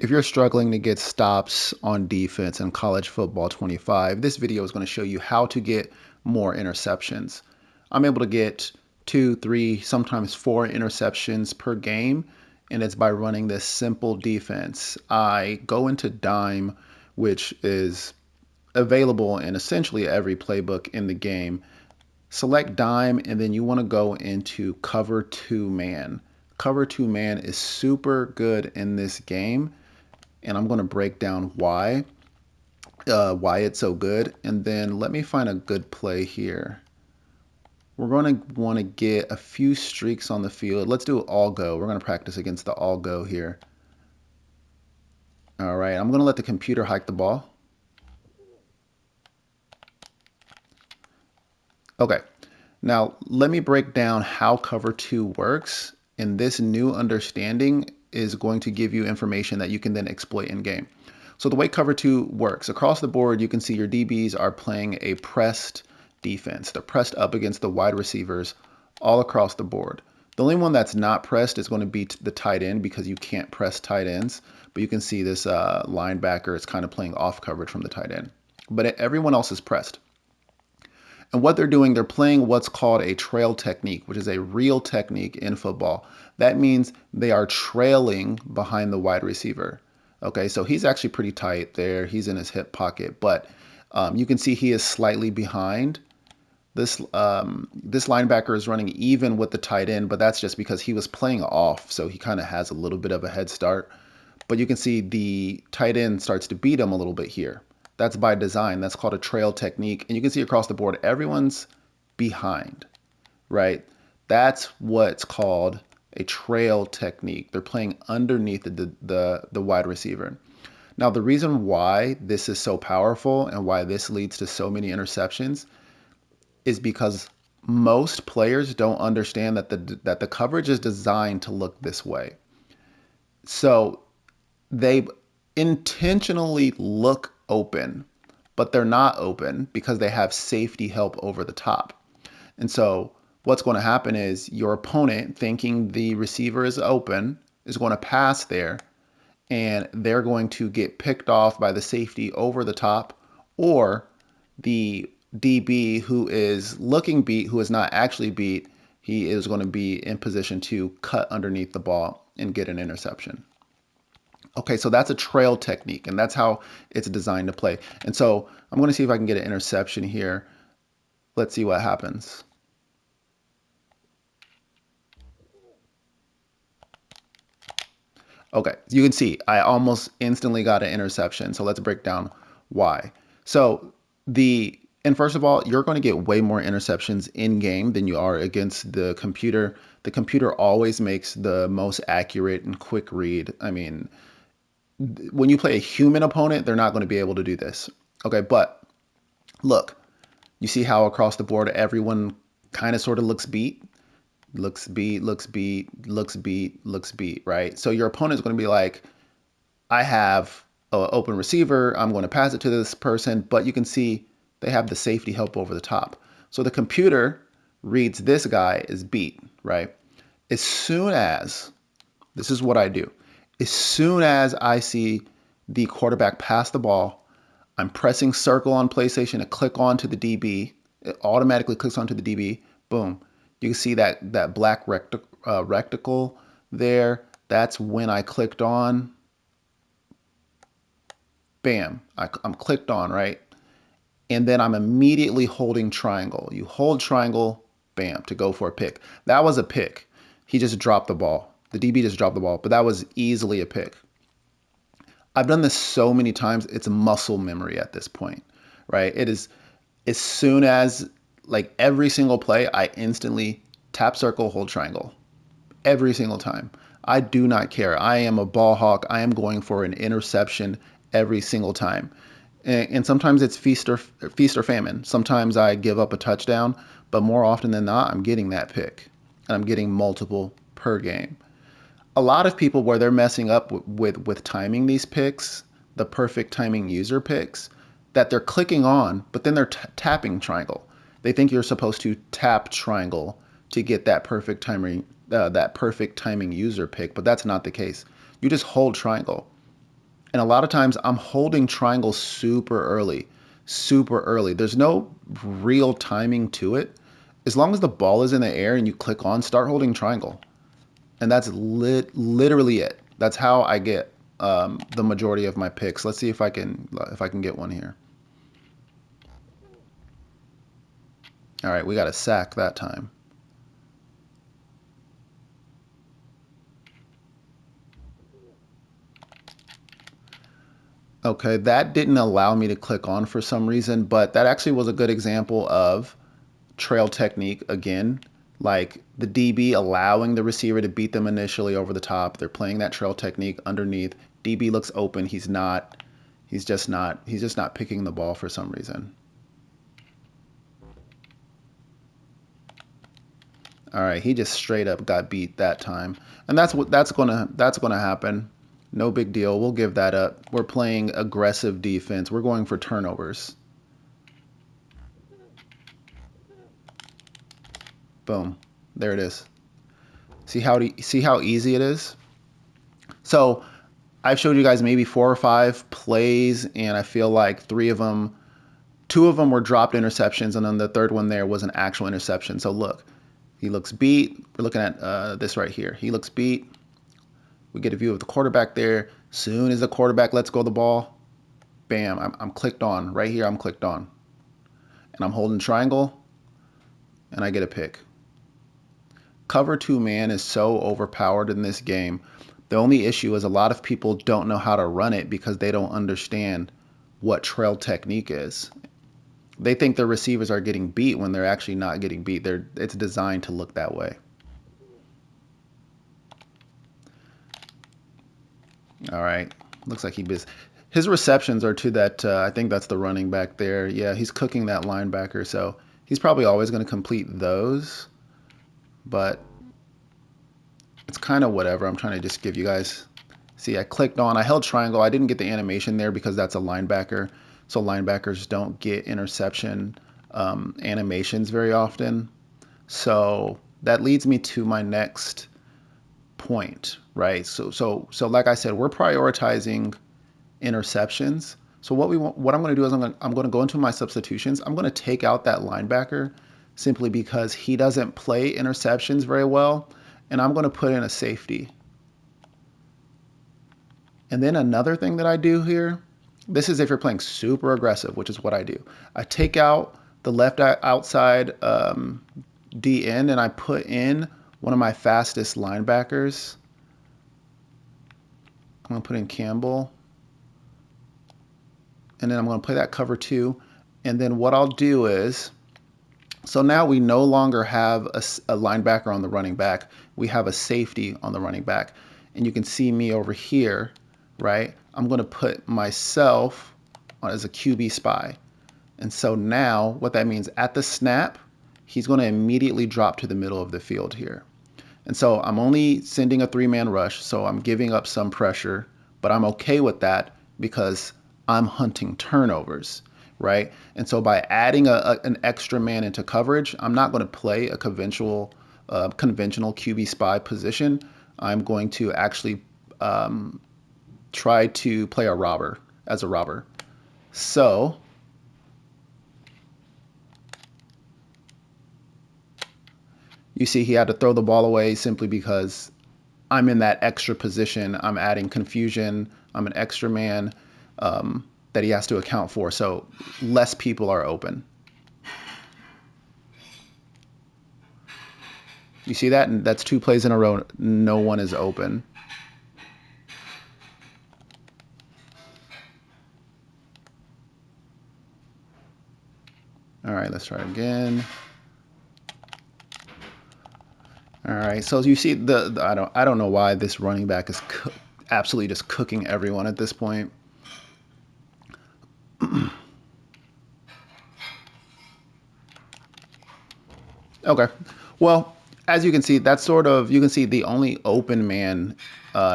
If you're struggling to get stops on defense in college football 25, this video is going to show you how to get more interceptions. I'm able to get 2, 3, sometimes 4 interceptions per game, and it's by running this simple defense. I go into dime, which is available in essentially every playbook in the game. Select dime, and then you want to go into cover 2 man. Cover 2 man is super good in this game, and I'm going to break down why it's so good. And then let me find a good play here. We're going to want to get a few streaks on the field. Let's do all go. We're going to practice against the all go here. All right, I'm going to let the computer hike the ball. Okay, now let me break down how cover 2 works. And this new understanding is going to give you information that you can then exploit in game. So the way cover 2 works, across the board, you can see your DBs are playing a pressed defense. They're pressed up against the wide receivers all across the board. The only one that's not pressed is going to be the tight end, because you can't press tight ends. But you can see this linebacker is kind of playing off coverage from the tight end. But everyone else is pressed. And what they're doing, they're playing what's called a trail technique, which is a real technique in football. That means they are trailing behind the wide receiver. Okay, so he's actually pretty tight there. He's in his hip pocket, but you can see he is slightly behind. This linebacker is running even with the tight end, but that's just because he was playing off, so he kind of has a little bit of a head start. But you can see the tight end starts to beat him a little bit here. That's by design. That's called a trail technique. And you can see across the board, everyone's behind, right? That's what's called a trail technique. They're playing underneath the wide receiver. Now, the reason why this is so powerful and why this leads to so many interceptions is because most players don't understand that the coverage is designed to look this way. So they intentionally look open, but they're not open because they have safety help over the top. And so what's going to happen is your opponent, thinking the receiver is open, is going to pass there, and they're going to get picked off by the safety over the top, or the DB who is looking beat, who is not actually beat, he is going to be in position to cut underneath the ball and get an interception. Okay, so that's a trail technique, and that's how it's designed to play. And so I'm going to see if I can get an interception here. Let's see what happens. Okay, you can see I almost instantly got an interception. So let's break down why. So and first of all, you're going to get way more interceptions in game than you are against the computer. The computer always makes the most accurate and quick read. I mean, when you play a human opponent, they're not going to be able to do this. Okay, but look, you see how across the board everyone kind of sort of looks beat, right? So your opponent's going to be like, I have an open receiver, I'm going to pass it to this person, but you can see they have the safety help over the top. So the computer reads this guy as beat, right? As soon as, this is what I do, as soon as I see the quarterback pass the ball, I'm pressing circle on PlayStation to click onto the DB. It automatically clicks onto the DB. Boom. You can see that black rectangle there. That's when I clicked on. Bam. I'm clicked on, right? And then I'm immediately holding triangle. You hold triangle, bam, to go for a pick. That was a pick. He just dropped the ball. The DB just dropped the ball, but that was easily a pick. I've done this so many times, it's muscle memory at this point, right? It is, as soon as, like, every single play, I instantly tap circle, hold triangle. Every single time. I do not care. I am a ball hawk. I am going for an interception every single time. And sometimes it's feast or famine. Sometimes I give up a touchdown, but more often than not, I'm getting that pick. And I'm getting multiple per game. A lot of people, where they're messing up with timing these picks, the perfect timing user picks, that they're clicking on, but then they're tapping triangle. They think you're supposed to tap triangle to get that perfect timing user pick, but that's not the case. You just hold triangle. And a lot of times I'm holding triangle super early, super early. There's no real timing to it. As long as the ball is in the air and you click on, start holding triangle. And that's literally it. That's how I get the majority of my picks. Let's see if I can get one here. All right, we got a sack that time. Okay, that didn't allow me to click on for some reason, but that actually was a good example of trail technique again. Like the DB allowing the receiver to beat them initially over the top. They're playing that trail technique underneath. DB looks open. He's just not picking the ball for some reason. All right, he just straight up got beat that time. And that's gonna happen. No big deal. We'll give that up. We're playing aggressive defense. We're going for turnovers. Boom. There it is. See how easy it is? So I've showed you guys maybe 4 or 5 plays, and I feel like 3 of them, 2 of them were dropped interceptions, and then the third one there was an actual interception. So look, he looks beat. We're looking at this right here. He looks beat. We get a view of the quarterback there. Soon as the quarterback lets go of the ball, bam, I'm clicked on. Right here, I'm clicked on. And I'm holding triangle, and I get a pick. Cover 2 man is so overpowered in this game. The only issue is a lot of people don't know how to run it because they don't understand what trail technique is. They think their receivers are getting beat when they're actually not getting beat. It's designed to look that way. All right. Looks like his receptions are to that. I think that's the running back there. Yeah, he's cooking that linebacker. So he's probably always going to complete those. But it's kind of whatever. I'm trying to just give you guys. See, I clicked on. I held triangle. I didn't get the animation there because that's a linebacker. So linebackers don't get interception animations very often. So that leads me to my next point, right? So like I said, we're prioritizing interceptions. So what I'm going to do is I'm going to go into my substitutions. I'm going to take out that linebacker simply because he doesn't play interceptions very well, and I'm going to put in a safety. And then another thing that I do here, this is if you're playing super aggressive, which is what I do. I take out the left outside DN and I put in one of my fastest linebackers. I'm going to put in Campbell. And then I'm going to play that cover 2. And then what I'll do is, so now we no longer have a linebacker on the running back. We have a safety on the running back. And you can see me over here, right? I'm going to put myself as a QB spy. And so now what that means, at the snap, he's going to immediately drop to the middle of the field here. And so I'm only sending a 3-man rush, so I'm giving up some pressure, but I'm okay with that because I'm hunting turnovers, right? And so by adding an extra man into coverage, I'm not going to play a conventional QB spy position. I'm going to actually try to play a robber as a robber. So you see he had to throw the ball away simply because I'm in that extra position. I'm adding confusion. I'm an extra man that he has to account for. So less people are open. You see that? And that's 2 plays in a row. No one is open. All right, let's try again. All right, so you see I don't know why this running back is absolutely just cooking everyone at this point. Okay, well, as you can see, that's you can see the only open man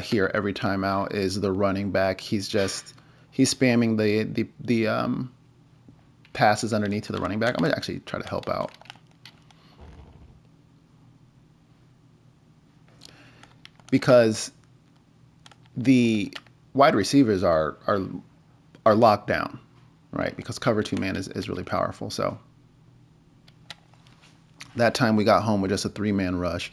here every time out is the running back. He's spamming the passes underneath to the running back. I'm gonna actually try to help out. Because the wide receivers are locked down, right? Because cover two man is really powerful. So that time we got home with just a 3-man rush.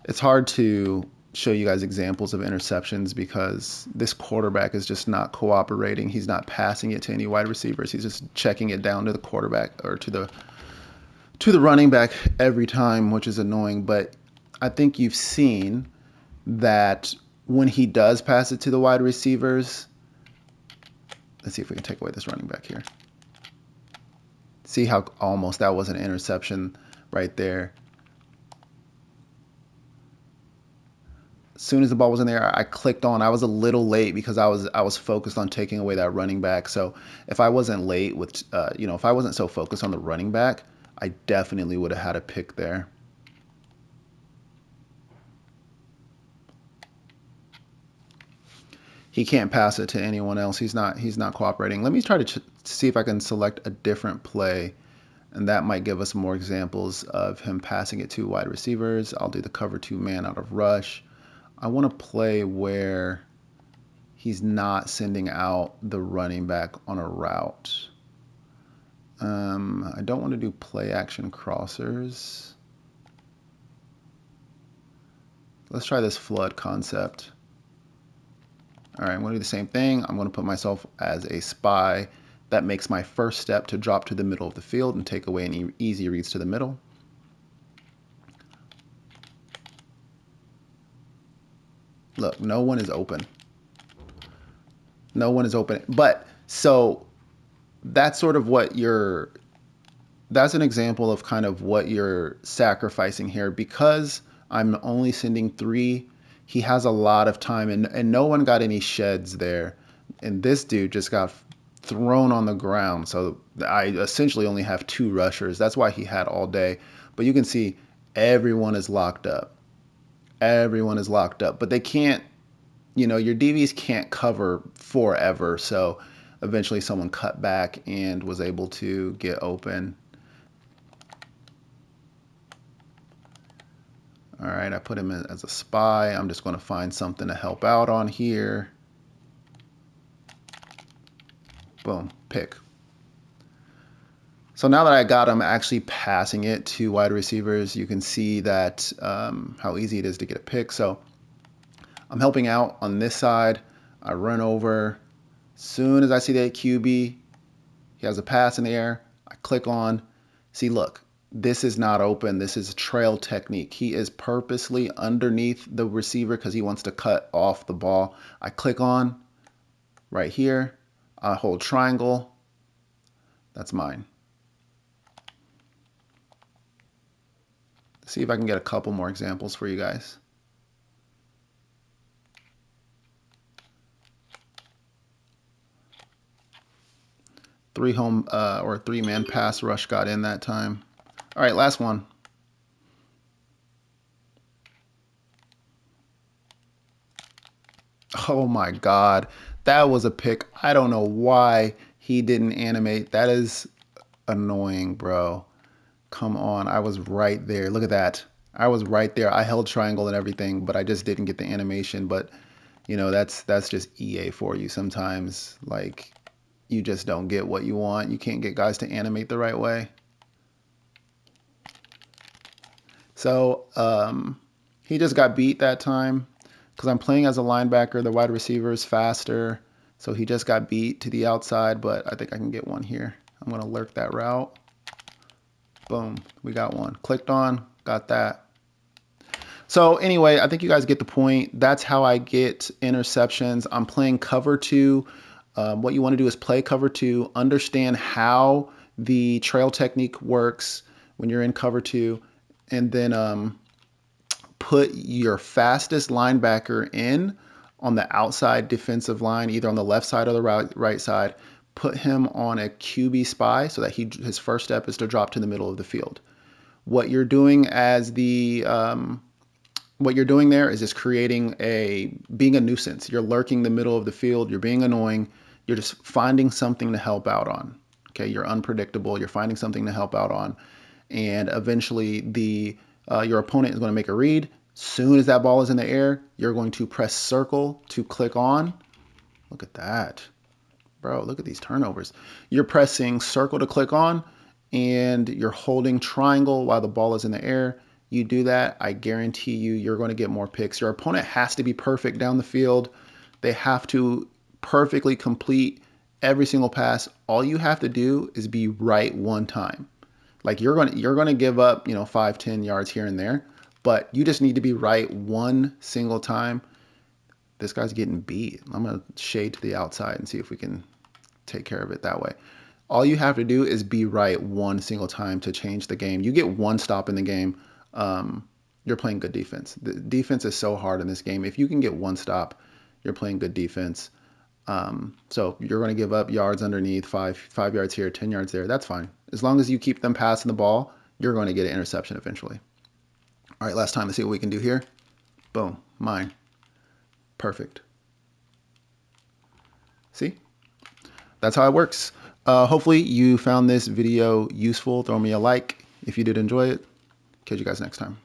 It's hard to show you guys examples of interceptions because this quarterback is just not cooperating. He's not passing it to any wide receivers. He's just checking it down to the quarterback or to the running back every time, which is annoying. But I think you've seen that when he does pass it to the wide receivers, let's see if we can take away this running back here. See how almost that was an interception right there. As soon as the ball was in there, I clicked on. I was a little late because I was focused on taking away that running back. So if I wasn't late with, if I wasn't so focused on the running back, I definitely would have had a pick there. He can't pass it to anyone else. He's not cooperating. Let me try to see if I can select a different play, and that might give us more examples of him passing it to wide receivers. I'll do the cover two man out of rush. I want to play where he's not sending out the running back on a route. I don't want to do play action crossers. Let's try this flood concept. All right, I'm going to do the same thing. I'm going to put myself as a spy. That makes my first step to drop to the middle of the field and take away any easy reads to the middle. Look, no one is open. No one is open. But so that's sort of what that's an example of kind of what you're sacrificing here. Because I'm only sending 3, he has a lot of time, and no one got any sheds there. And this dude just got thrown on the ground. So I essentially only have 2 rushers. That's why he had all day. But you can see everyone is locked up. Everyone is locked up. But they can't, your DBs can't cover forever. So eventually someone cut back and was able to get open. All right, I put him in as a spy. I'm just going to find something to help out on here. Boom, pick. So now that I got him actually passing it to wide receivers, you can see that how easy it is to get a pick. So I'm helping out on this side. I run over. Soon as I see that QB, he has a pass in the air. I click on. See, look. This is not open. This is a trail technique. He is purposely underneath the receiver because he wants to cut off the ball. I click on right here. I hold triangle. That's mine. Let's see if I can get a couple more examples for you guys. Three-man pass rush got in that time. All right, last one. Oh my God, that was a pick. I don't know why he didn't animate. That is annoying, bro. Come on, I was right there. Look at that. I was right there. I held triangle and everything, but I just didn't get the animation. But that's just EA for you. Sometimes, like, you just don't get what you want. You can't get guys to animate the right way. So he just got beat that time because I'm playing as a linebacker. The wide receiver is faster. So he just got beat to the outside, but I think I can get one here. I'm going to lurk that route. Boom, we got one. Clicked on, got that. So anyway, I think you guys get the point. That's how I get interceptions. I'm playing cover 2. What you want to do is play cover 2, understand how the trail technique works when you're in cover 2, and then put your fastest linebacker in on the outside defensive line, either on the left side or the right side. Put him on a QB spy so that his first step is to drop to the middle of the field. What you're doing what you're doing there is just being a nuisance. You're lurking the middle of the field. You're being annoying. You're just finding something to help out on. Okay, you're unpredictable. You're finding something to help out on, and eventually your opponent is going to make a read. Soon as that ball is in the air, you're going to press circle to click on, Look at that. Bro, look at these turnovers. You're pressing circle to click on, and you're holding triangle while the ball is in the air. You do that, I guarantee you, you're going to get more picks. Your opponent has to be perfect down the field. They have to perfectly complete every single pass. All you have to do is be right one time. Like you're gonna give up, 5, 10 yards here and there, but you just need to be right one single time. This guy's getting beat. I'm gonna shade to the outside and see if we can take care of it that way. All you have to do is be right one single time to change the game. You get one stop in the game, you're playing good defense. The defense is so hard in this game. If you can get one stop, you're playing good defense. So you're going to give up yards underneath, five yards here, 10 yards there. That's fine. As long as you keep them passing the ball, you're going to get an interception eventually. All right, last time. Let's see what we can do here. Boom, mine. Perfect. See? That's how it works. Hopefully you found this video useful. Throw me a like if you did enjoy it. Catch you guys next time.